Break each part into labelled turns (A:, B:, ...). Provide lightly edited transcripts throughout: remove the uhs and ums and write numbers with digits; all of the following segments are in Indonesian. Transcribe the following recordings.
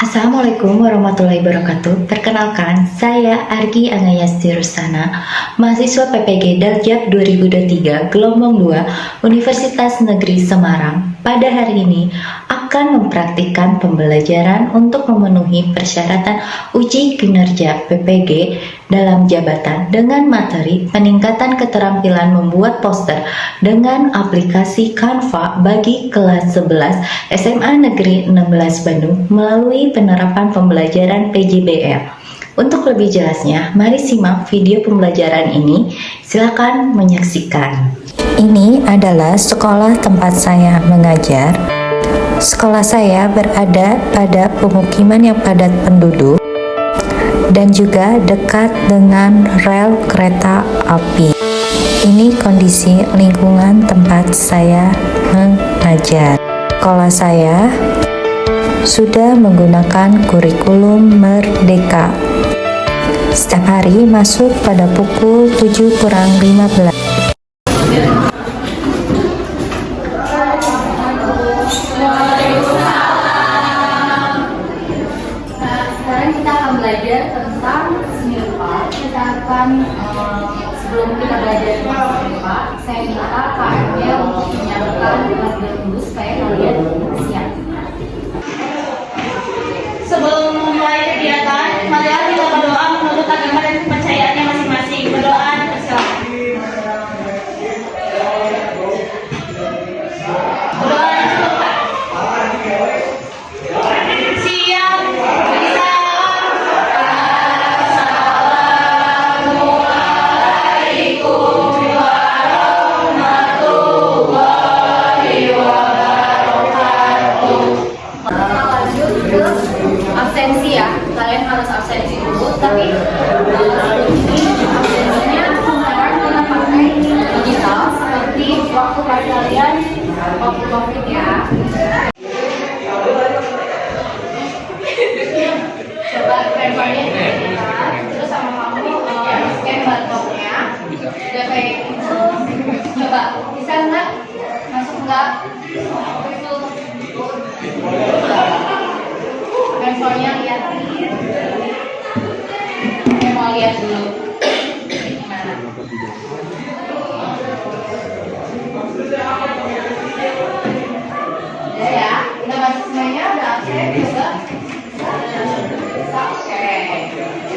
A: Assalamualaikum warahmatullahi wabarakatuh. Perkenalkan, saya Argi Angayasti Rusana, mahasiswa PPG Daljab 2023 Gelombang 2 Universitas Negeri Semarang. Pada hari ini akan mempraktikkan pembelajaran untuk memenuhi persyaratan uji kinerja PPG dalam jabatan dengan materi peningkatan keterampilan membuat poster dengan aplikasi Canva bagi kelas 11 SMA Negeri 16 Bandung melalui penerapan pembelajaran PJBL. Untuk lebih jelasnya, mari simak video pembelajaran ini. Silakan menyaksikan. Ini adalah sekolah tempat saya mengajar. Sekolah saya berada pada pemukiman yang padat penduduk dan juga dekat dengan rel kereta api. Ini kondisi lingkungan tempat saya mengajar. Sekolah saya sudah menggunakan kurikulum Merdeka. Setiap hari masuk pada pukul 7:15.
B: Sekarang kita akan belajar tentang seni rupa. Kita akan sebelum kita belajar tentang seni rupa, saya minta KM-nya untuk menyiapkan terlebih dahulu supaya kalian siap.
C: Sebelum memulai kegiatan, marilah kita berdoa menurut agama dan kepercayaannya masing-masing. Berdoa dipersilakan. Berdoa dipersilakan. Siap.
B: Absensi ya, kalian harus absensi dulu, tapi ini absensinya sekarang kita pakai digital seperti waktu pas kalian waktu COVID ya. Coba handphonenya terus sama kamu scan barcode-nya, udah kayak gitu. Coba bisa nggak masuk nggak? Itu handphonenya liatin. Saya mau lihat dulu gimana. Udah ya, udah masuk semuanya, udah absen juga. Oke.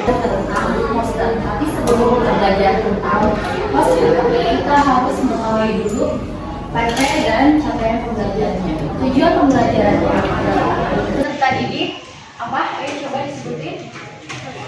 B: Tentang poster, tapi sebelum kita belajar tentang poster, kita harus mengetahui dulu PP dan capaian pembelajarannya. Tujuan pembelajarannya adalah peserta didik apa? Ayo coba disebutin.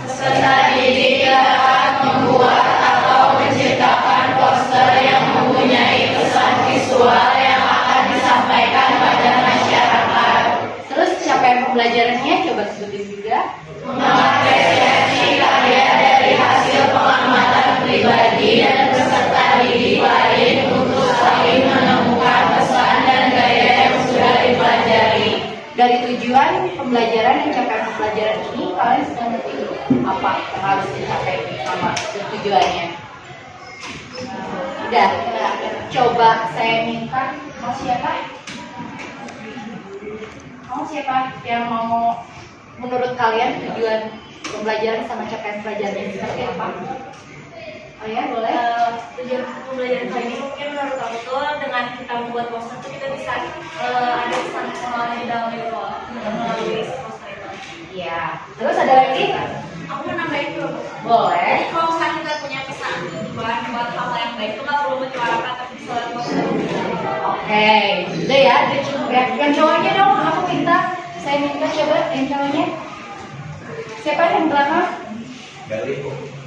C: Peserta didik dapat membuat atau menciptakan poster yang mempunyai pesan visual yang akan disampaikan pada masyarakat.
B: Terus capaian pembelajarannya coba sebutin juga.
C: Mengapresiasi karya dari hasil pengamatan pribadi dan peserta didik lain untuk saling menemukan pesan dan gaya yang sudah dipelajari.
B: Dari tujuan pembelajaran dan capaian pembelajaran ini, kalian sudah ngerti apa yang harus dicapai sama tujuannya. Udah, coba saya minta, mau siapa? Mau siapa yang mau menurut kalian tujuan pembelajaran sama capaian pembelajaran seperti apa? Oh ya, boleh.
C: Tujuan pembelajaran kali ini mungkin menurut aku tuh dengan kita membuat poster tuh kita bisa ada pesan pengalaman di dalam itu melalui poster itu.
B: Iya. Terus ada lagi?
C: Aku mau nambahin dulu.
B: Boleh.
C: Jadi kalau misalnya kita punya pesan buat hal yang baik itu nggak perlu menyuarakan tapi bisa lewat poster.
B: Oke, udah ya, udah cukup ya. Yang cowoknya dong, aku minta, saya minta coba yang cowoknya. Siapa yang belakang?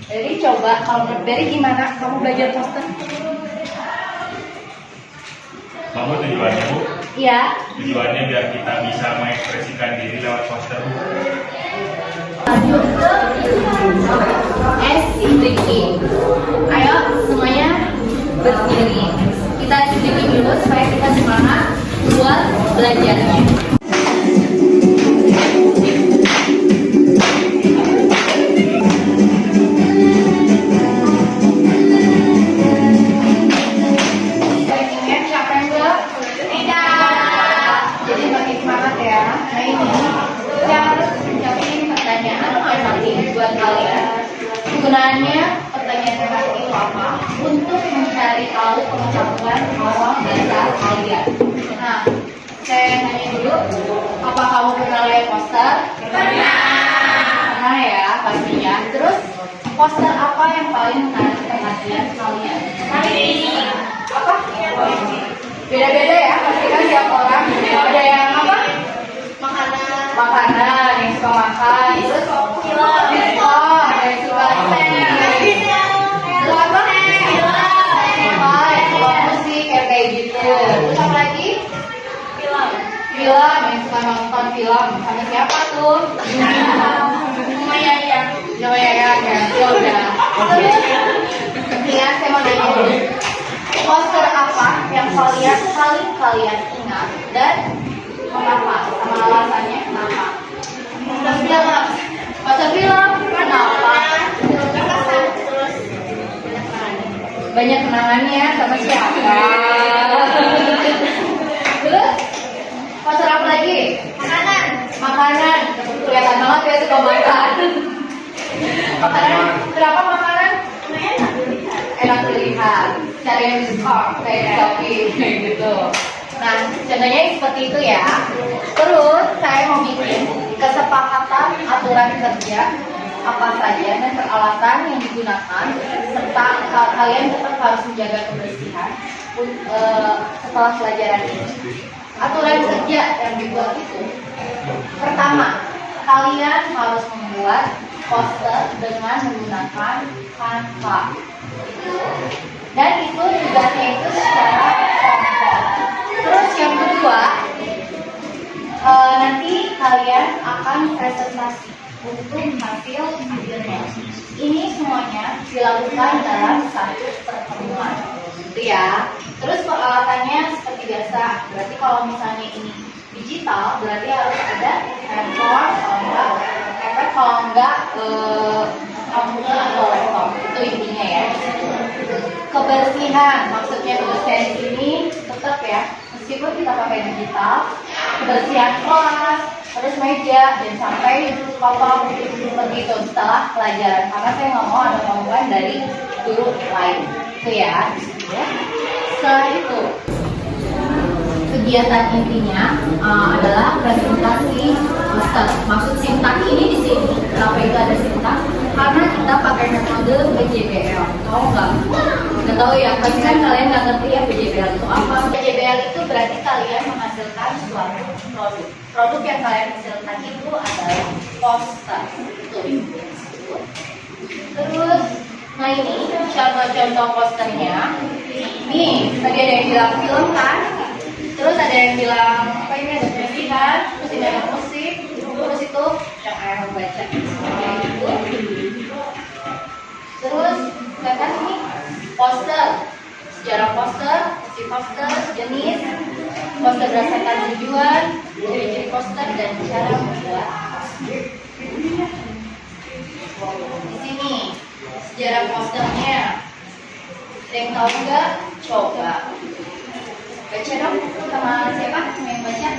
B: Dari coba, kalau menurut Berry gimana? Kamu belajar poster?
D: Kamu tujuannya Bu?
B: Iya.
D: Tujuannya biar kita bisa mengekspresikan diri lewat poster Bu.
B: Lanjut ke SDK. Ayo semuanya berdiri. Kita SDK dulu supaya kita semangat buat belajarnya. Jadi makin semangat ya. Nah ini yang harus Kegunaannya, pertanyaan terakhir itu apa? Untuk mencari tahu pengetahuan awam dasar kalian. Nah, saya nanya dulu, apa kamu pernah lihat poster? Pernah ya, pastinya. Terus, poster apa yang paling menarik perhatian kalian? Apa? Beda-beda ya, pasti kan tiap orang. Ada yang apa? Makanan, yang suka makan. Terus, film. Oh, ada yang suka terus apa? Yang suka musik, kayak gitu. Terus apa lagi? Film, yang suka nonton film. Sama siapa tuh? Sama Yayang. Sama Yayang ya, ya udah. Terus, ya saya mau nanya dulu. Poster apa yang paling kalian ingat dan mengapa? Sama alasannya kenapa? Poster film, kenapa? Banyak kenangannya sama siapa? Terus poster apa lagi? Makanan. Kelihatan banget ya suka makan. Makanan. Kenapa makanan? Enak dilihat. Cari yang suka kayak selfie kayak gitu. Nah, contohnya seperti itu ya. Terus saya mau bikin kesepakatan aturan kerja apa saja dan peralatan yang digunakan serta kalian tetap harus menjaga kebersihan setelah pelajaran ini. Aturan kerja yang dibuat itu, pertama, kalian harus membuat poster dengan menggunakan Canva. Dan itu tugasnya itu secara kelompok. Terus yang kedua, nanti kalian akan presentasi untuk hasil akhirnya. Ini semuanya dilakukan dalam satu pertemuan, gitu ya. Terus peralatannya seperti biasa. Berarti kalau misalnya ini digital, berarti harus ada handphone, kalau enggak komputer atau laptop. Itu intinya ya. Kebersihan, maksudnya kebersihan di sini tetap ya. Meskipun kita pakai digital, kebersihan kelas, terus meja, dan sampai kotor begitu setelah pelajaran. Karena saya nggak mau ada gangguan dari guru lain. Itu ya. Setelah itu, kegiatan intinya adalah presentasi poster. Maksud sintak ini di sini, kenapa itu ada sintak? Karena kita pakai metode PJBL. Tahu nggak? Nggak tahu ya, pasti kan kalian nggak ngerti ya PJBL itu apa. PJBL itu berarti kalian menghasilkan suatu produk. Produk yang kalian hasilkan itu adalah poster. Terus, nah ini contoh-contoh posternya. Nih, tadi ada yang bilang film kan? Terus ada yang bilang apa ini ada pendidikan, terus ini ada musik, terus itu yang ayah membaca. Terus katakan ini poster, sejarah poster, isi poster, jenis poster berdasarkan tujuan, ciri-ciri poster dan cara membuat. Di sini sejarah posternya. Ada yang tahu nggak? Coba baca dong sama siapa yang baca?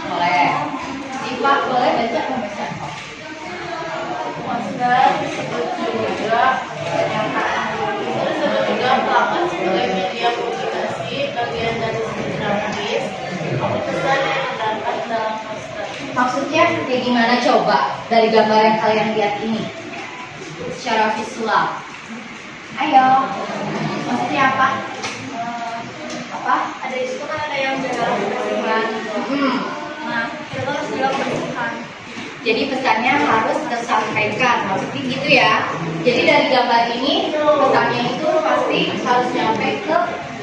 B: Boleh. Siva boleh baca membaca.
C: Poster juga pernyataan juga pelakon sebagai media komunikasi bagian dari dramatis pesan yang terdapat dalam poster.
B: Maksudnya kayak gimana coba dari gambar yang kalian lihat ini secara visual? Ayo, maksudnya apa? Apa?
C: Ada di situ kan ada yang jaga kebersihan. Nah, kita harus jaga kebersihan.
B: Jadi pesannya harus tersampaikan, maksudnya gitu ya. Jadi dari gambar ini pesannya itu pasti harus nyampe ke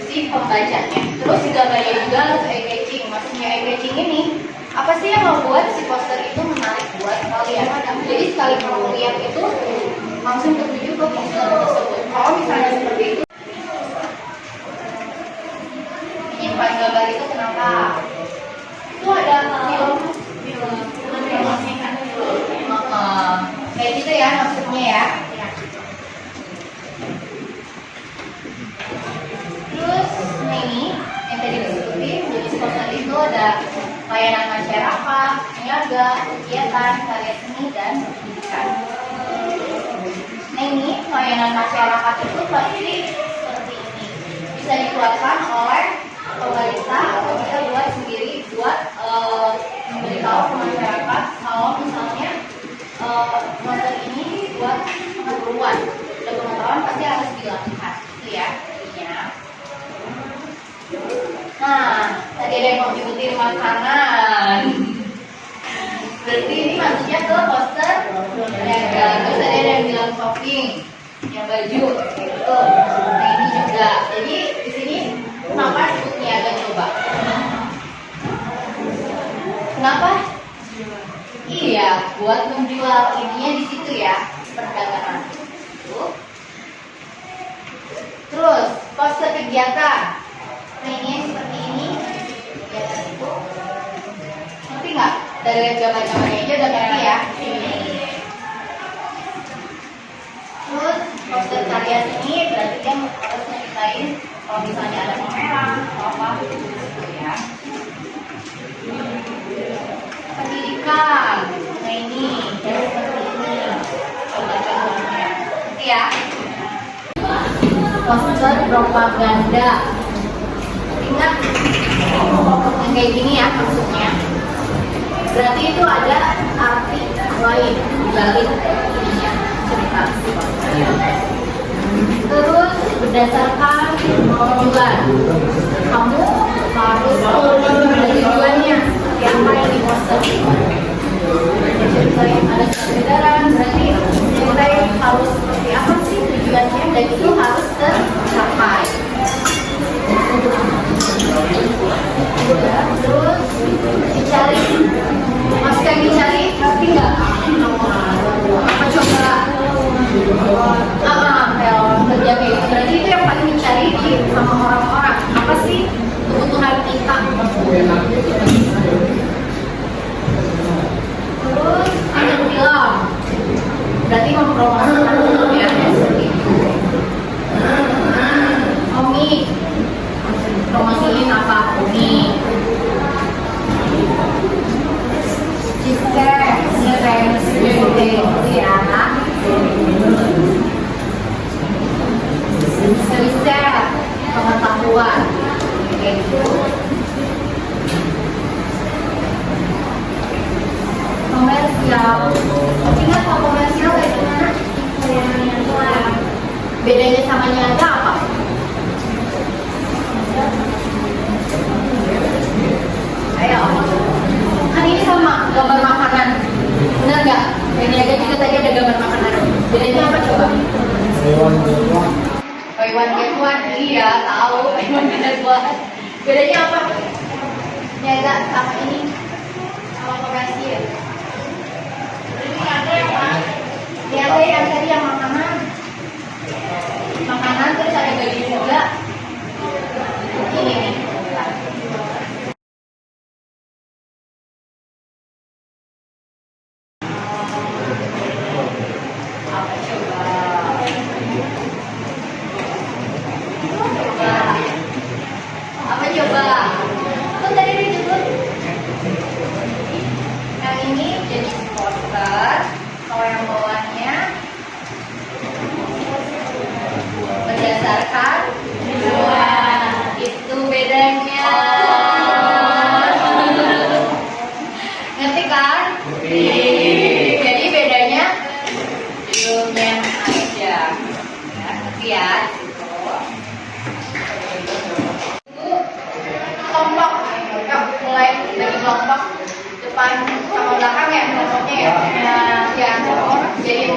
B: si pembacanya. Terus di gambarnya juga harus eye-catching. Maksudnya eye-catching ini apa sih yang membuat si poster itu menarik buat kalian? Jadi sekali kamu lihat itu langsung tertuju ke poster tersebut. Kalau misalnya seperti itu, ini paling gambar itu kenapa? Itu ada film kayak gitu ya maksudnya ya. Terus ini yang tadi disebutin jenis poster itu ada layanan masyarakat, niaga, kegiatan, karya seni dan pendidikan. Nah pelayanan masyarakat itu pasti seperti ini. Bisa dikeluarkan oleh pemerintah atau kita buat sendiri buat memberitahu ke masyarakat kalau misalnya poster ini buat pengetahuan. Dan pengetahuan pasti harus dilakukan, gitu ya. Intinya. Nah, tadi ada yang mau nyebutin makanan. Berarti ini maksudnya ke poster ya, terus ada yang bilang shopping, yang baju, gitu. Nah ini juga. Jadi di sini kenapa disebut niaga coba? Kenapa? Iya, buat menjual ininya di situ ya, perdagangan. Tuh. Terus poster kegiatan. Nah ini seperti ini. Kegiatan itu. Ngerti nggak? Dari lihat gambar-gambarnya aja udah ngerti ya. Terus poster karya sini berarti dia harus nyeritain kalau misalnya ada pameran atau apa gitu ya. Pendidikan, nah ini ya seperti ini. Coba contohnya, ngerti ya. Poster propaganda, ingat yang kayak gini ya maksudnya. Berarti itu ada arti lain dibalik ininya cerita si posternya. Terus berdasarkan tujuan, kamu harus ada tujuannya seperti apa yang di poster. Ada perbedaan, berarti kita harus seperti apa sih tujuannya dan itu harus tercapai. Terus dicari, masih yang dicari tapi nggak apa coba kayak orang kerja kayak gitu. Berarti itu yang paling dicari di sama orang-orang, apa sih kebutuhan kita. Terus ada film, berarti mempromosikan film ya seperti itu. Komik, promosiin apa komik. Cheesecake, ini kayak gitu ya. Riset, pengetahuan, kayak gitu. Komersial, ingat kalau komersial kayak gimana? Bedanya sama niaga apa? Ayo, kan ini sama gambar makanan, benar nggak? Yang niaga juga tadi ada gambar makanan. Bedanya apa coba? Buy one get one, iya tahu. Buy one get one. Bedanya apa? Niaga sama ini, sama komersial. Ini ada yang mana? Niaga yang tadi yang makanan. Makanan terus ada gaji juga. Ini nih. Apa coba? Kan tadi disebut yang ini jadi poster. Kalau yang bawahnya berdasarkan itu bedanya. Ngerti kan? Jadi bedanya judulnya aja. Ya, ngerti ya? Kelompok, mulai dari kelompok depan sama belakang ya kelompoknya ya. Ya, jadi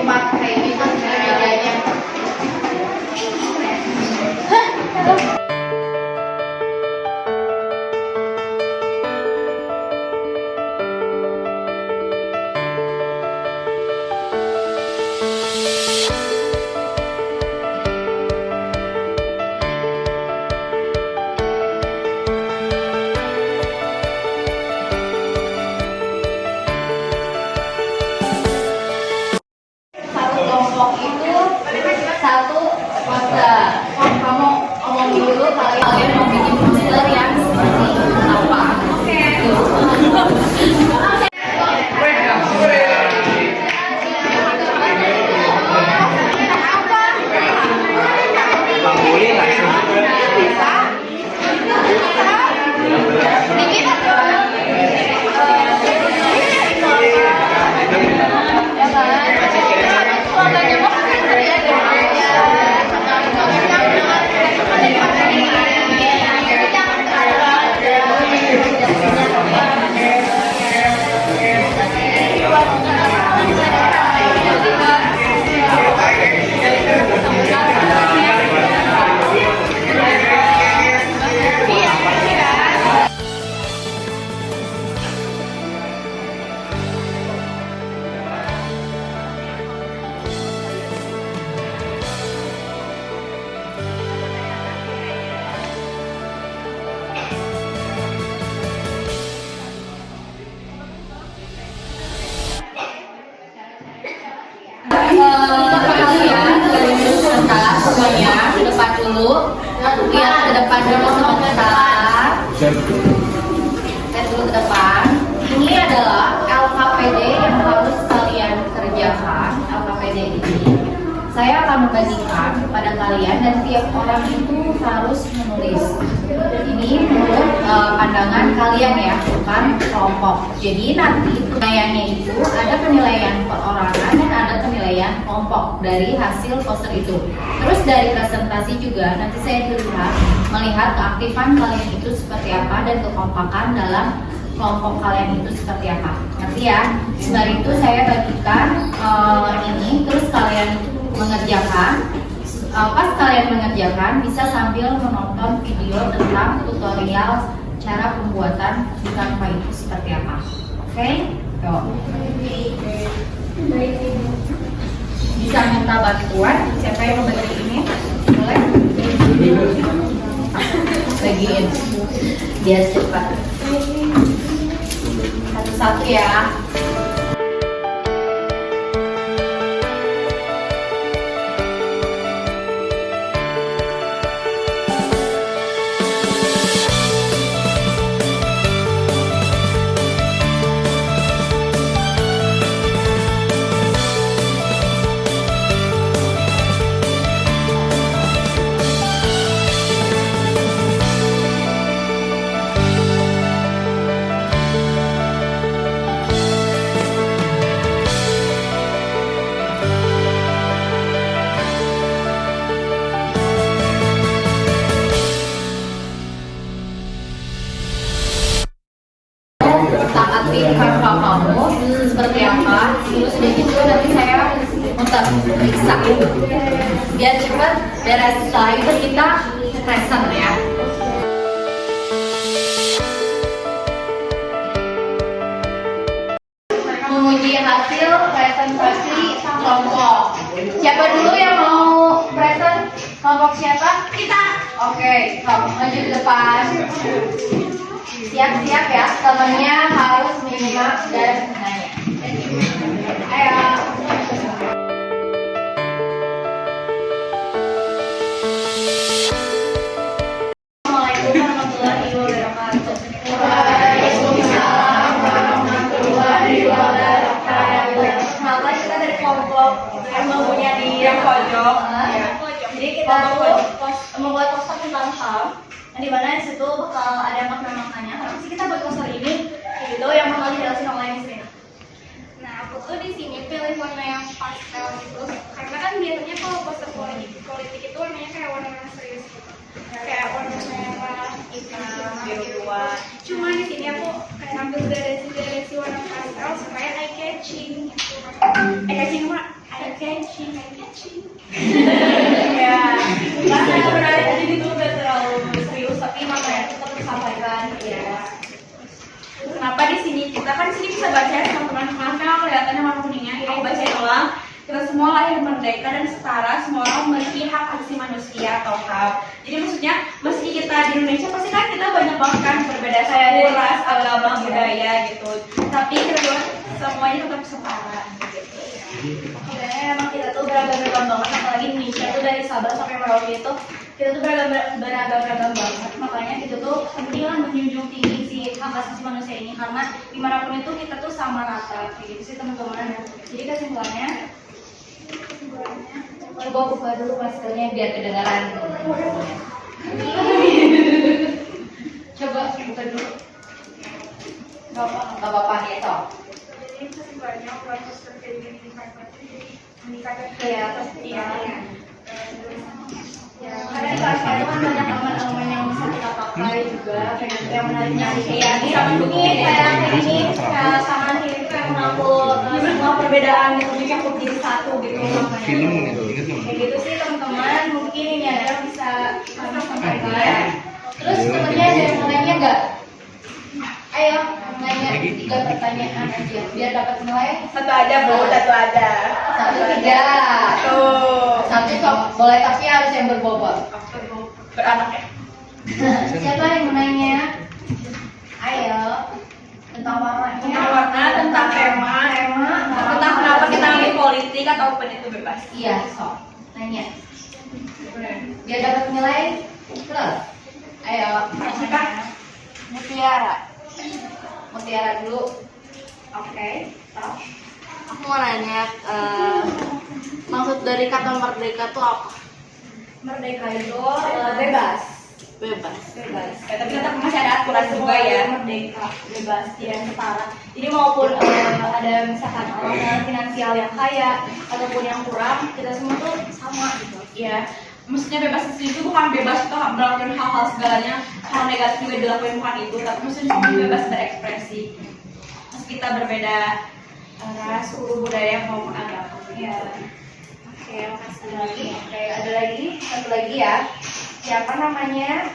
B: semuanya ke depan dulu. Lihat ke depan dulu sebentar. Lihat dulu ke depan. Ini adalah LKPD yang harus kalian kerjakan. LKPD ini saya akan membagikan kepada kalian dan tiap orang itu harus menulis. Ini menurut pandangan kalian ya, bukan kelompok. Jadi nanti penilaiannya itu ada penilaian perorangan dan ada penilaian kelompok dari hasil poster itu. Terus dari presentasi juga nanti saya melihat keaktifan kalian itu seperti apa dan kekompakan dalam kelompok kalian itu seperti apa. Nanti ya, sembari itu saya bagikan ini, terus kalian mengerjakan. Pas kalian mengerjakan bisa sambil menonton video tentang tutorial cara pembuatan di Canva itu seperti apa. Oke? Yuk. Bisa minta bantuan siapa yang mau bagi ini? Boleh? Bagiin biar cepat. Satu-satu ya. Taatin Canva kamu seperti apa. Terus udah gitu nanti saya muter periksa biar cepet beres. Setelah itu kita present ya. Menguji hasil presentasi kelompok. Siapa dulu yang mau present? Kelompok siapa? Kita. Oke, maju ke depan. Siap-siap ya, temennya harus menyimak dan nanya. Ayo. Assalamualaikum warahmatullahi wabarakatuh. Waalaikumsalam warahmatullahi wabarakatuh. Kenapa kita dari kelompok yang mempunyai di yang pojok? Jadi kita membuat poster tentang HAM. Di mana di situ bakal ada makna-maknanya. Kenapa sih kita buat poster ini? Gitu yang bakal dijelasin online di sini.
E: Nah, aku tuh di sini pilih warna yang pastel gitu. Karena kan biasanya kalau poster politik itu warnanya kayak warna-warna serius gitu. Kayak warna merah, hitam, biru tua. Cuma di sini aku kayak ambil gradasi warna pastel supaya eye catching gitu. Eye catching. Ya, karena menarik aja gitu, udah terlalu serius tapi makanya tetap disampaikan ya. Kenapa di sini kita kan di sini bisa baca ya teman-teman. Kenapa kelihatannya warna kuningnya? Aku bacain ulang. Kita semua lahir merdeka dan setara, semua orang memiliki hak asasi manusia atau HAM. Jadi maksudnya meski kita di Indonesia pasti kan kita banyak banget kan berbeda kayak ras, agama, budaya gitu. Tapi kita semuanya tetap setara.
B: Sebenarnya emang kita tuh beragam-ragam banget, apalagi Indonesia tuh dari Sabang sampai Merauke itu kita tuh beragam-ragam banget. Makanya kita tuh penting lah menjunjung tinggi si hak asasi manusia ini, karena dimanapun itu kita tuh sama rata kayak gitu sih teman-teman. Jadi kesimpulannya coba buka dulu maskernya biar kedengaran. Coba buka dulu. Gak apa-apa ya toh.
E: Jadi kesimpulannya buat poster kayak gini di Canva jadi meningkatkan
B: Iya,
E: pasti
B: iya.
E: Ya,
B: Karena di Canva itu kan banyak elemen-elemen yang bisa kita pakai juga, kayak gitu yang menarik-menarik. Kayak ini sama ini, kayak ini, kayak sama ini itu yang mengatur semua perbedaan gitu, jadi aku jadi satu gitu.
F: Film gitu, inget nggak?
B: Kayak gitu sih teman-teman, mungkin ini ada bisa sampaikan. Terus temennya ada yang mau nanya nggak? Ayo nanya 3 pertanyaan aja biar dapat nilai.
E: satu aja Bu, satu aja.
B: 1, 3.
E: Tuh.
B: Satu boleh tapi harus yang berbobot.
E: Beranak ya.
B: Siapa yang mau nanya? Ayo. Tentang warnanya.
E: Tentang warna, tentang tema, tentang kenapa kita ambil politik atau open itu bebas.
B: Iya, sok. Nanya.
E: Mutiara. Mutiara dulu. Oke. Stop. Aku mau nanya, maksud dari kata merdeka itu apa?
B: Merdeka itu bebas.
E: Bebas.
B: Bebas. Tapi tetap masih ada aturan juga ya. Merdeka, bebas, ya setara. Jadi maupun ada misalkan orang finansial yang kaya ataupun yang kurang, kita semua tuh sama gitu.
E: Ya, maksudnya bebas itu bukan bebas itu melakukan hal-hal segalanya, hal negatif juga dilakukan bukan itu, tapi maksudnya bebas berekspresi. Meski kita berbeda ras, suku, budaya maupun agama.
B: Ya. Oke, makasih. Oke, ada lagi, satu lagi ya. Siapa namanya?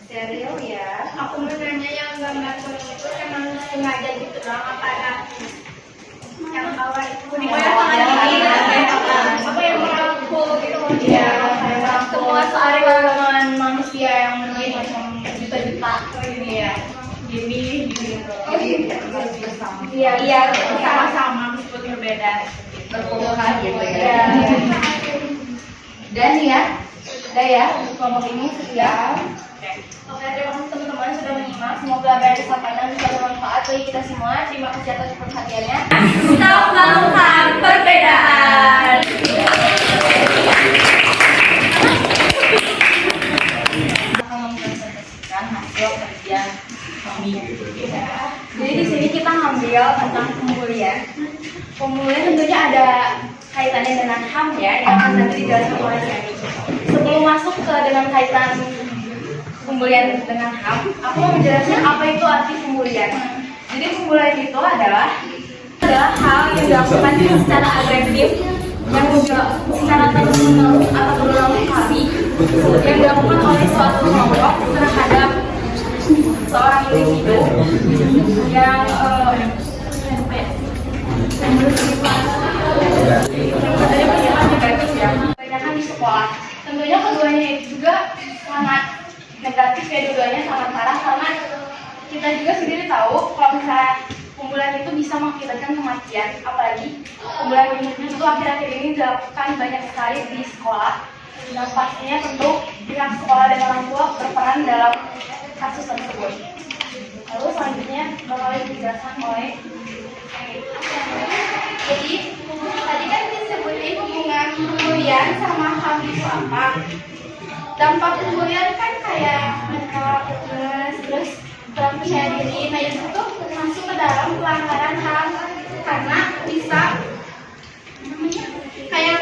B: Serial ya.
C: Aku menanya yang gambar kuning itu emang sengaja gitu doang apa ada yang bawah itu
B: Kuning
C: Oh,
B: apa yang
C: merangkul gitu
B: Iya, semua keanekaragaman manusia yang mungkin macam juta-juta ini ya. Gini gitu. Iya, iya,
E: Sama-sama meskipun berbeda.
B: berkumpulkan gitu ya. Dan ya, udah ya, untuk kelompok ini sekian. Oke, terima kasih teman-teman sudah menyimak. Semoga apa yang disampaikan bisa bermanfaat bagi kita semua. Terima kasih atas perhatiannya.
E: Stop melakukan perbedaan.
B: Akan mempresentasikan hasil kerja kami. Jadi di sini kita ngambil tentang pembulian. Pembulian tentunya ada kaitannya dengan HAM ya, yang akan nanti dijelaskan oleh Sani. Sebelum masuk ke dengan kaitan pembulian dengan HAM, aku mau menjelaskan apa itu arti pembulian. Jadi pembulian itu adalah hal yang dilakukan secara agresif, yang secara terus-menerus atau berulang kali yang dilakukan oleh suatu kelompok terhadap seorang individu yang negatif ya, kebanyakan di sekolah. Tentunya keduanya itu juga sangat negatif ya, dua-duanya sangat parah karena kita juga sendiri tahu kalau misalnya pembulian itu bisa mengakibatkan kematian, apalagi pembulian itu akhir-akhir ini dilakukan banyak sekali di sekolah. Dan pastinya tentu pihak sekolah dan orang tua berperan dalam kasus tersebut. Lalu selanjutnya bakal dijelaskan oleh
C: Jadi tadi kan disebutin hubungan pembulian sama HAM itu apa? Dampak pembulian kan kayak mental terus kurang percaya diri. Nah itu tuh masuk ke dalam pelanggaran HAM karena bisa kayak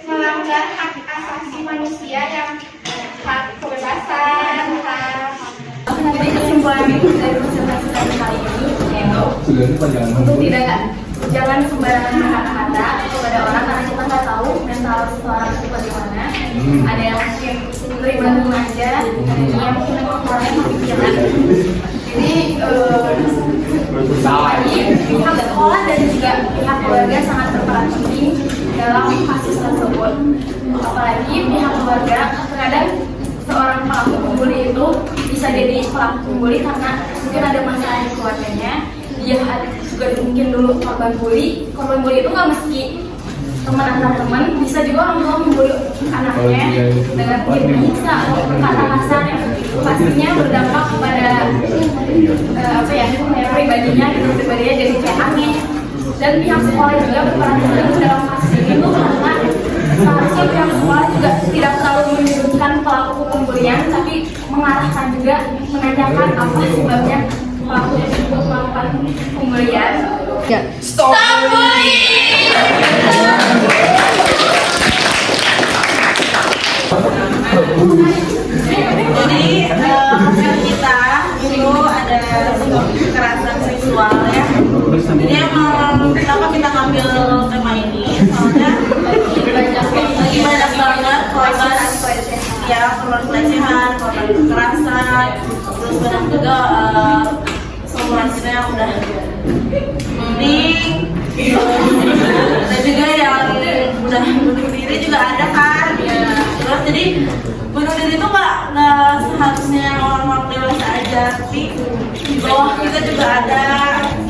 C: melanggar hak asasi manusia yang hak kebebasan, hak.
B: Jadi kesimpulan dari presentasi kali ini yaitu untuk jangan sembarangan kata-kata kepada orang karena kita nggak tahu mental seseorang itu bagaimana. Ada yang mungkin terima aja, ada yang mungkin orangnya kepikiran. Jadi pihak sekolah dan juga pihak keluarga sangat berperan penting dalam kasus tersebut. Apalagi pihak keluarga terkadang seorang pelaku pembuli itu bisa jadi pelaku pembuli karena mungkin ada masalah di keluarganya. Dia ada juga mungkin dulu korban bully. Korban bully itu nggak mesti teman antar teman, bisa juga orang tua membuli anaknya dengan menyiksa atau berkata kasar yang pastinya berdampak kepada pribadinya jadi kayak aneh. Dan pihak sekolah juga berperan penting dalam kasus ini tuh karena seharusnya pihak sekolah juga tidak terlalu menyudutkan pelaku pembulian, tapi mengarahkan juga menanyakan apa sebabnya pelaku tersebut melakukan pembulian.
E: Stop bullying!
F: Jadi hasil kita itu ada kekerasan seksual ya. Jadi emang kenapa kita ngambil tema ini? Soalnya lagi banyak banget korban ya, korban pelecehan, korban kekerasan, terus banyak juga semuanya yang udah mending, dan juga yang udah bunuh diri juga ada kan. Terus jadi bunuh diri itu nggak seharusnya orang-orang dewasa aja, tapi di bawah kita juga ada.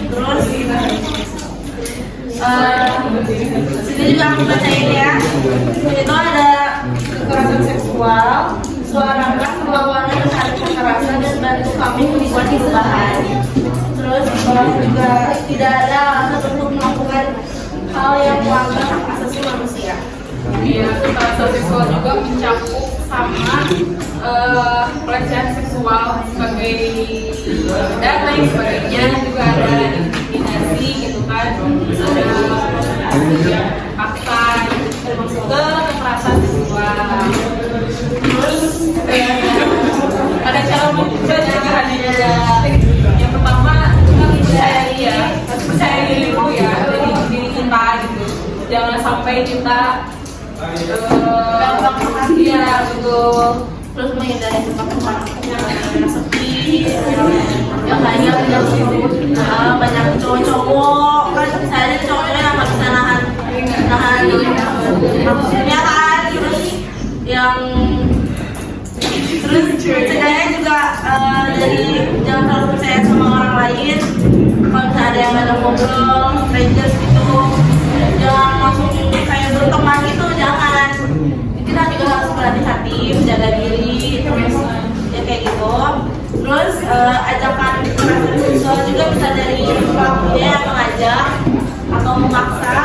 F: Terus sini juga aku bacain ya. Itu ada kekerasan seksual, suara anak perlakuannya terhadap kekerasan dan
E: kekerasan seksual juga mencakup sama pelecehan seksual sebagai dan lain sebagainya, juga ada diskriminasi gitu kan, ada paksa termasuk ke kekerasan seksual. Terus ada cara pencegahannya juga. Yang pertama kita percaya diri dulu ya, diri kita gitu. Jangan sampai kita iya betul.
F: Terus menghindari tempat-tempat yang sepi, yang hanya banyak cowok-cowok kan, misalnya cowoknya yang nggak bisa nahan maksudnya kan, terus mencegahnya juga dari jangan terlalu percaya sama orang lain. Kalau misalnya ada yang ngajak ngobrol, strangers gitu, jangan langsung kayak berteman gitu, jangan. Kita juga harus berhati-hati, menjaga diri, terus ya kayak gitu. Terus ajakan kekerasan seksual juga bisa dari pelakunya yang mengajak atau memaksa,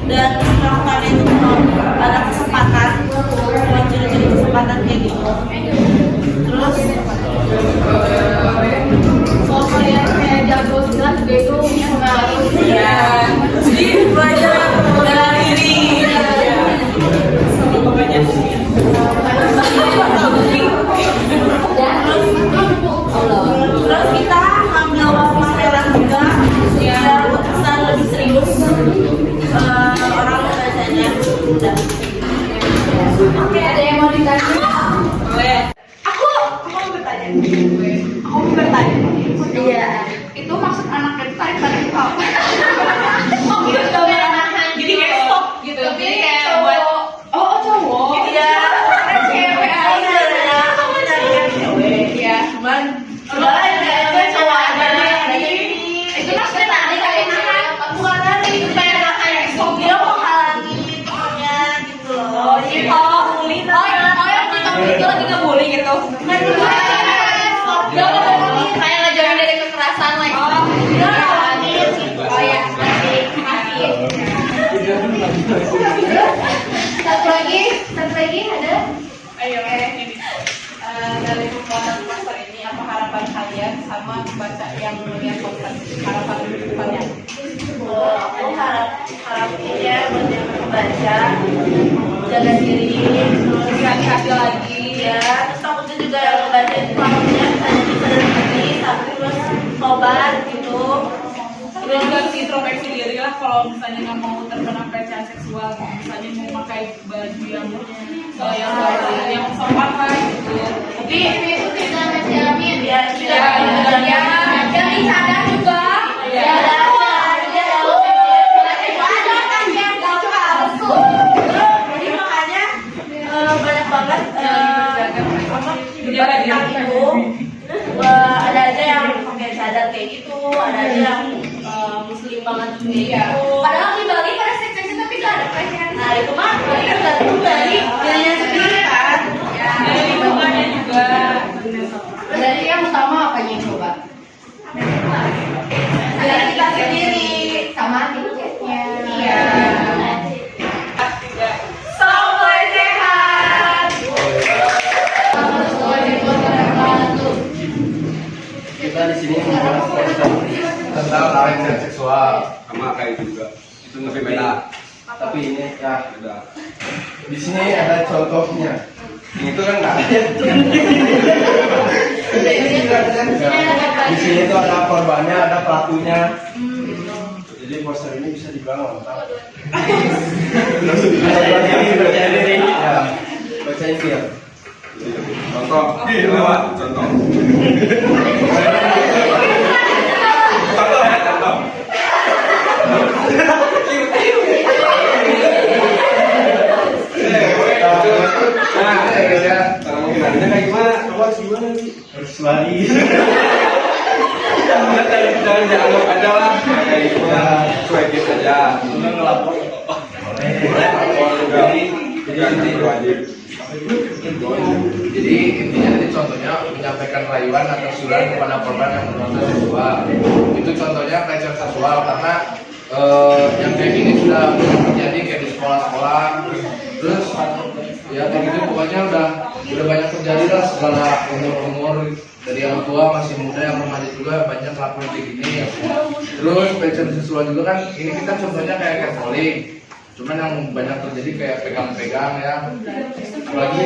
F: dan melakukan itu ada kesempatan, ciri-ciri kesempatan kayak gitu. Terus
E: kalau kalian kayak jago silat juga itu pengaruh ya.
F: jadi belajar bela diri. Terus kita ambil warna merah juga biar kesan lebih serius orang membacanya.
E: Oke, ada yang mau ditanya?
F: Aku mau bertanya.
A: Iya.
E: Itu maksud anaknya itu tarik itu apa?
F: Oh gitu dong ya, jadi kayak stop gitu. Jadi kayak buat
E: cowok.
F: iya. Cewek aja. Kamu cari cewek.
E: Iya,
F: Cuman ada cowok aja.
E: itu maksudnya tadi kayak
F: Bukan tadi, itu kayak stop, dia mau halangin temennya gitu loh. Bully
E: yang itu lagi ngebully gitu.
F: Dia
E: Kayak ngajarin dari kekerasan lagi.
F: dia halangin.
E: Oh ya, masih. Satu lagi ada.
B: Ayo ini dari pembuatan poster ini, apa harapan kalian sama baca yang melihat poster, harapan kalian?
F: Aku harapin ya buat yang membaca, jaga diri, terus
B: Hati-hati lagi
F: ya. Terus takutnya juga yang membaca itu takutnya bisa jadi sadar diri, tapi terus tobat gitu.
B: terus harus introspeksi diri lah kalau misalnya nggak mau terkena pelecehan seksual, misalnya mau pakai baju yang sopan lah gitu.
E: Tapi itu tidak menjamin
F: Ya,
E: dan disadar juga.
B: Ya.
F: Jadi makanya banyak banget
B: Menjaga diri.
F: itu ada aja yang pakai cadar kayak gitu, ada aja yang muslim banget kayak gitu.
E: Padahal di Bali pada seks tapi gak ada pelecehan.
F: Nah itu mah tergantung dari dirinya sendiri kan.
B: Dari lingkungannya juga.
E: Berarti yang utama apanya coba?
F: Dari kita sendiri.
E: Sama tiketnya.
B: Iya.
F: Sampai sehat.
G: Kita di sini membahas tentang pelecehan seksual.
H: Sama kayak itu juga, itu lebih beda.
G: Tapi ini ya
H: Beda.
G: di sini ada contohnya.
H: Ini tuh kan nggak ada.
G: Di sini tuh ada korbannya, ada pelakunya. Jadi poster ini bisa dibilang lengkap. Baca diri. Ya, bacain dia.
H: Contoh, lewat contoh. Contoh ya, contoh. Nah, cara menghindarinya kayak gimana?
G: Coba gimana nih? Harus lari.
H: Jangan dianggap aja lah, kayak gitu lah, cuekin aja.
G: Udah ngelapor.
H: Lapor juga, jadi wajib.
G: Jadi intinya tadi contohnya menyampaikan rayuan atau surat kepada korban yang bernuansa seksual. Itu contohnya pelecehan seksual karena yang kayak gini sudah terjadi kayak di sekolah-sekolah
H: Terus ya kayak gitu pokoknya udah banyak terjadi lah segala umur dari yang tua masih muda yang remaja juga banyak lakukan kayak gini. Terus passion seksual juga kan ini kita contohnya kayak Katolik, cuman yang banyak terjadi kayak pegang-pegang ya, apalagi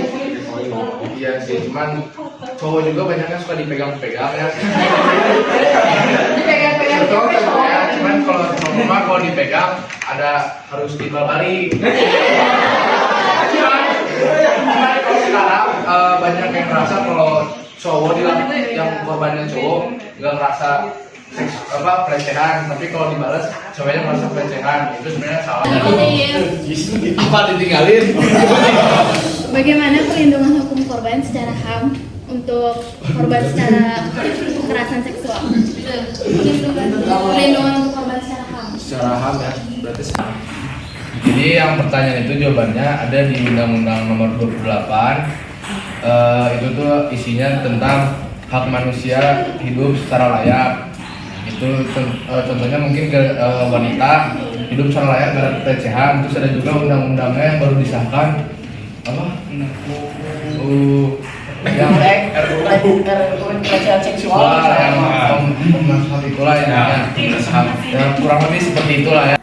H: iya sih, cuman cowok juga banyaknya suka dipegang-pegang ya. Contoh ya, cuman kalau dipegang ada harus timbal balik. Cuman kalau sekarang banyak yang ngerasa kalau cowok yang korbannya cowok nggak ngerasa pelecehan, tapi kalau dibalas cowoknya merasa pelecehan, itu sebenarnya salah. Apa ditinggalin?
I: Bagaimana perlindungan hukum korban secara HAM untuk korban secara kekerasan seksual? Perlindungan untuk korban secara HAM.
H: Secara HAM ya, berarti sama. Jadi yang pertanyaan itu jawabannya ada di Undang-Undang Nomor 28. Itu tuh isinya tentang hak manusia hidup secara layak. Itu contohnya mungkin ke wanita hidup secara layak nggak ada pelecehan. Terus ada juga undang-undangnya yang baru disahkan apa? Yang pelecehan seksual yang Komnas itulah ya, kurang lebih seperti itulah ya.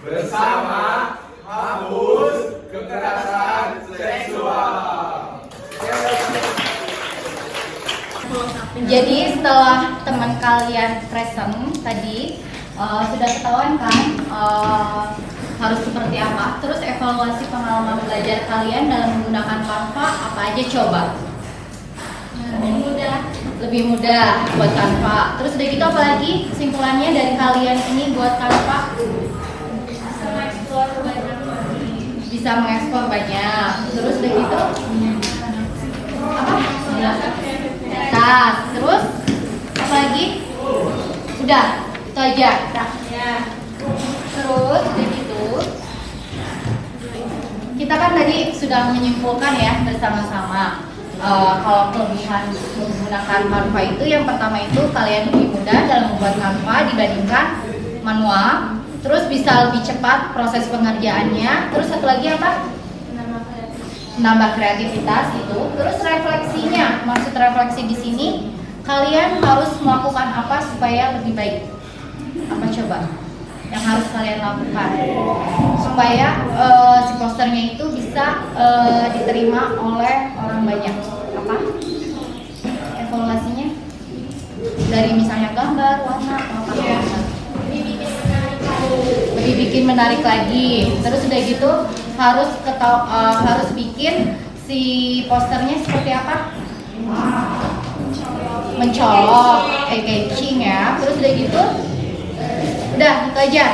H: Bersama hapus kekerasan seksual.
B: Jadi setelah teman kalian present tadi sudah ketahuan kan harus seperti apa. Terus evaluasi pengalaman belajar kalian dalam menggunakan Canva apa aja coba? Lebih mudah buat Canva. Terus udah gitu apa lagi kesimpulannya dari kalian ini buat Canva? Bisa mengekspor banyak. Terus udah gitu apa? Terus apa lagi? Udah, itu aja. Terus udah gitu kita kan tadi sudah menyimpulkan ya bersama-sama kalau kelebihan menggunakan Canva itu yang pertama itu kalian lebih mudah dalam membuat Canva dibandingkan manual. Terus bisa lebih cepat proses pengerjaannya. Terus satu lagi apa? Menambah kreativitas itu. Terus refleksinya, maksud refleksi di sini kalian harus melakukan apa supaya lebih baik? Apa coba yang harus kalian lakukan supaya si posternya itu bisa diterima oleh orang banyak? Apa evaluasinya dari misalnya gambar, warna, apa lebih bikin menarik lagi. Terus udah gitu harus bikin si posternya seperti apa? Mencolok, catching ya. Terus udah gitu, udah itu aja.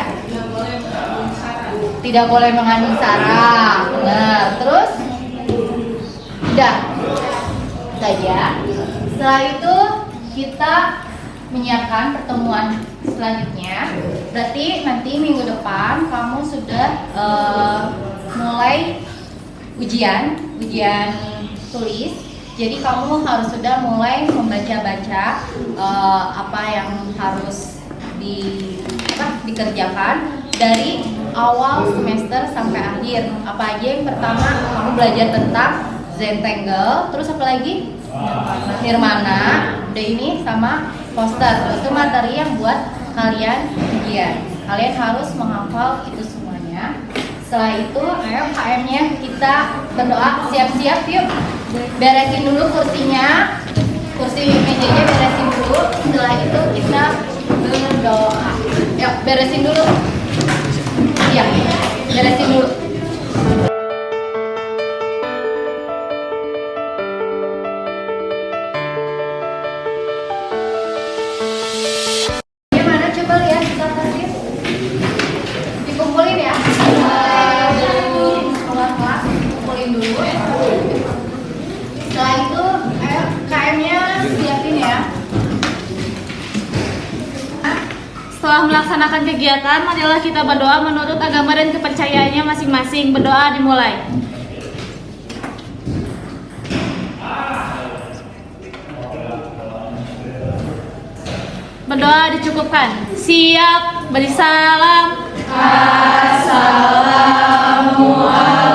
B: Tidak boleh mengandung sara. Benar. Terus udah itu aja. Setelah itu kita menyiapkan pertemuan selanjutnya. Berarti nanti minggu depan kamu sudah mulai ujian tulis. Jadi kamu harus sudah mulai membaca-baca apa yang harus dikerjakan dari awal semester sampai akhir. Apa aja yang pertama kamu belajar tentang Zentangle, terus apa lagi? Nirmana, udah ini sama poster. Itu materi yang buat kalian ujian. Kalian harus menghafal itu semuanya. Setelah itu, ayo KM-nya kita berdoa. Siap-siap yuk. Beresin dulu kursinya. Kursi mejanya beresin dulu. Setelah itu kita berdoa. Yuk, beresin dulu. Iya, beresin dulu. Dikumpulin ya, keluar kelas, kumpulin dulu. Setelah itu, KM-nya siapin ya.
E: Setelah melaksanakan kegiatan, marilah kita berdoa menurut agama dan kepercayaannya masing-masing. Berdoa dimulai. Berdoa dicukupkan. Siap, beri salam. Assalamualaikum.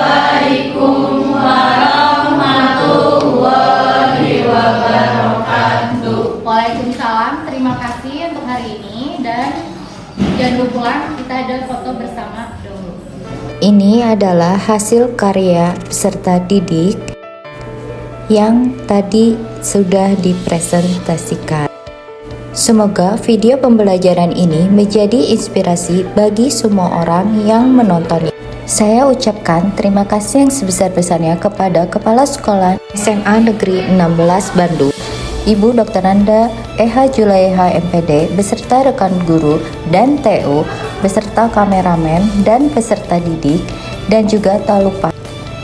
B: jangan lupa kita ada foto bersama dulu.
A: Ini adalah hasil karya peserta didik yang tadi sudah dipresentasikan. Semoga video pembelajaran ini menjadi inspirasi bagi semua orang yang menontonnya. Saya ucapkan terima kasih yang sebesar-besarnya kepada Kepala Sekolah SMA Negeri 16 Bandung, Ibu Dr. Nanda E.H. Julaiha MPD, beserta rekan guru dan TU, beserta kameramen dan peserta didik, dan juga tak lupa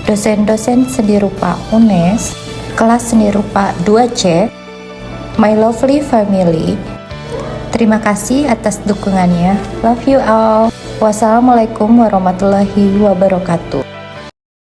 A: dosen-dosen seni rupa UNES, kelas seni rupa 2C, my lovely family. Terima kasih atas dukungannya. Love you all. Wassalamualaikum warahmatullahi wabarakatuh.